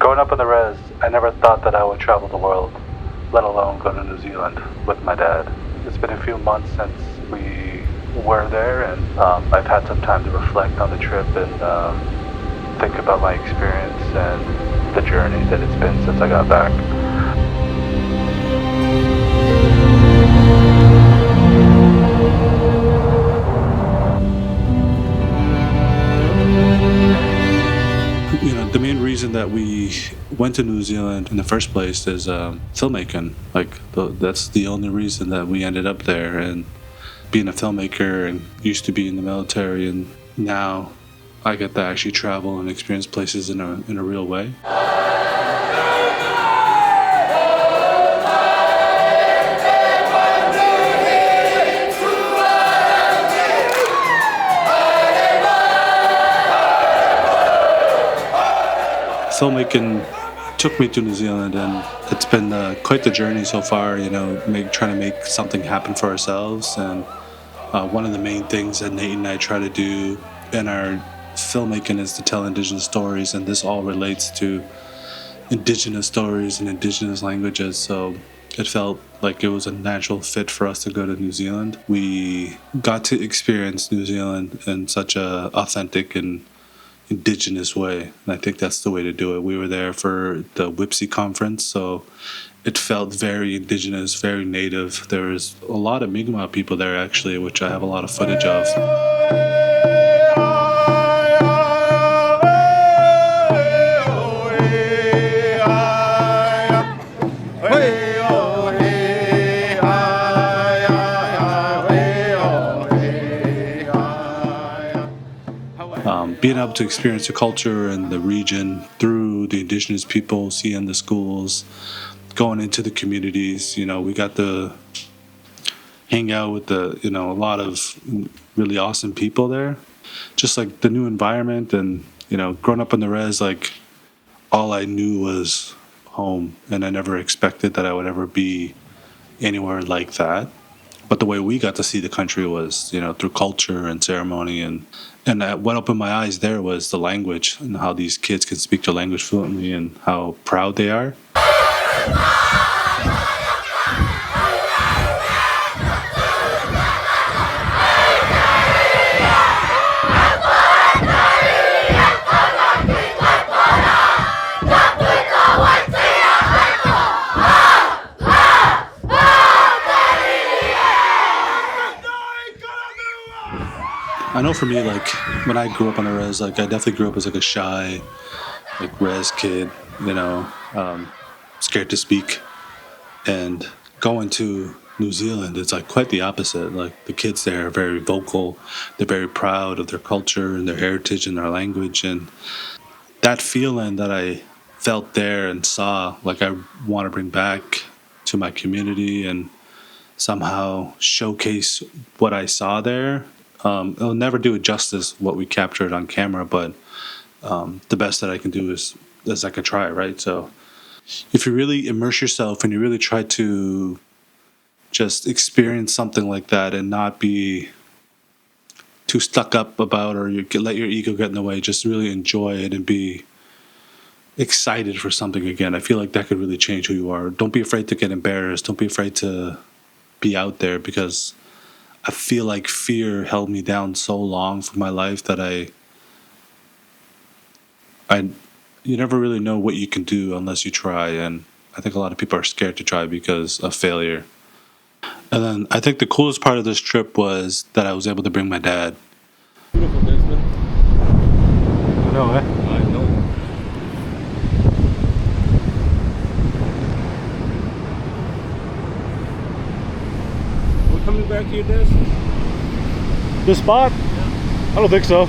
Growing up in the REZ, I never thought that I would travel the world, let alone go to New Zealand with my dad. It's been a few months since we were there, and I've had some time to reflect on the trip and think about my experience and the journey that it's been since I got back. The main reason that we went to New Zealand in the first place is filmmaking. That's the only reason that we ended up there. And being a filmmaker and used to be in the military, and now I get to actually travel and experience places in a real way. Filmmaking took me to New Zealand, and it's been quite the journey so far. Trying to make something happen for ourselves, and one of the main things that Nate and I try to do in our filmmaking is to tell Indigenous stories, and this all relates to Indigenous stories and Indigenous languages. So it felt like it was a natural fit for us to go to New Zealand. We got to experience New Zealand in such a authentic and Indigenous way, and I think that's the way to do it. We were there for the WIPSI conference, so it felt very Indigenous, very native. There was a lot of Mikmaq people there, actually, which I have a lot of footage of. Being able to experience the culture and the region through the Indigenous people, seeing the schools, going into the communities, we got to hang out with a lot of really awesome people there. Just like the new environment, and growing up in the REZ, like all I knew was home, and I never expected that I would ever be anywhere like that. But the way we got to see the country was, through culture and ceremony, and what opened my eyes there was the language, and how these kids can speak their language fluently and how proud they are. I know for me, like, when I grew up on the REZ, like, I definitely grew up as, like, a shy, like, REZ kid, scared to speak. And going to New Zealand, it's, like, quite the opposite. Like, the kids there are very vocal. They're very proud of their culture and their heritage and their language. And that feeling that I felt there and saw, like, I want to bring back to my community and somehow showcase what I saw there. It'll never do it justice what we captured on camera, but the best that I can do is I can try, right? So if you really immerse yourself and you really try to just experience something like that and not be too stuck up about, or let your ego get in the way, just really enjoy it and be excited for something again. I feel like that could really change who you are. Don't be afraid to get embarrassed. Don't be afraid to be out there, because I feel like fear held me down so long for my life that you never really know what you can do unless you try. And I think a lot of people are scared to try because of failure. And then I think the coolest part of this trip was that I was able to bring my dad. Beautiful, Desmond. I know, eh? I know. We're coming back here, Des? This spot? Yeah. I don't think so.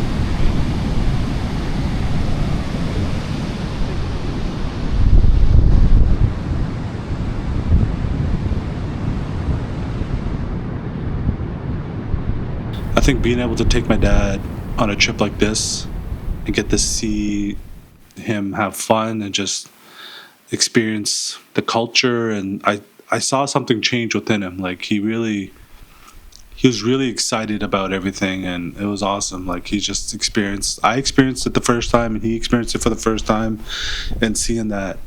I think being able to take my dad on a trip like this and get to see him have fun and just experience the culture, and I saw something change within him. Like, he really he was really excited about everything, and it was awesome. Like he just experienced, I experienced it the first time, and he experienced it for the first time, and seeing that,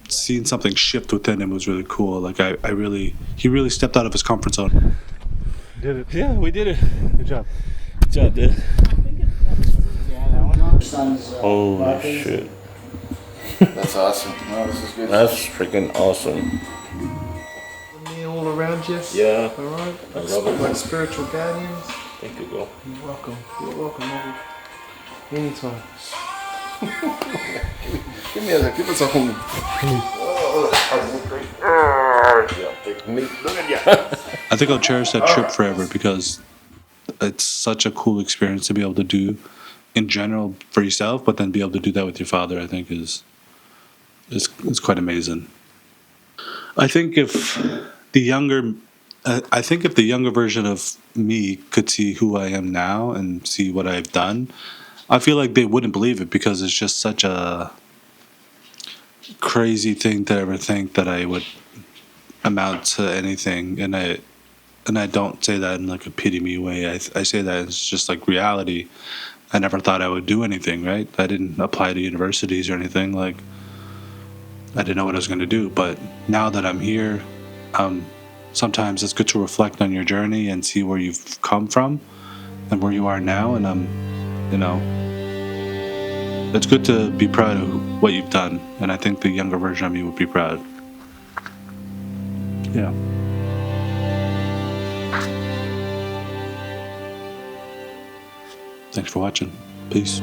seeing something shift within him was really cool. Like he really stepped out of his comfort zone. Did it? Yeah, we did it. Good job. Good job, Dad. Holy shit. That's awesome. No, this is good. That's freaking awesome. Me all around you. Yeah. All right. I love it. Like spiritual guardians. Thank you, bro. You're welcome. You're welcome, Mother. Anytime. Give us a home. Oh, that's great. Yeah, big meat. Look at ya. I think I'll cherish that trip forever because it's such a cool experience to be able to do in general for yourself, but then be able to do that with your father, I think is quite amazing. I think if the younger version of me could see who I am now and see what I've done, I feel like they wouldn't believe it because it's just such a crazy thing to ever think that I would amount to anything. And I don't say that in like a pity me way. I say that it's just like reality. I never thought I would do anything, right? I didn't apply to universities or anything. Like I didn't know what I was going to do. But now that I'm here, sometimes it's good to reflect on your journey and see where you've come from and where you are now. And it's good to be proud of what you've done. And I think the younger version of me would be proud. Yeah. Thanks for watching. Peace.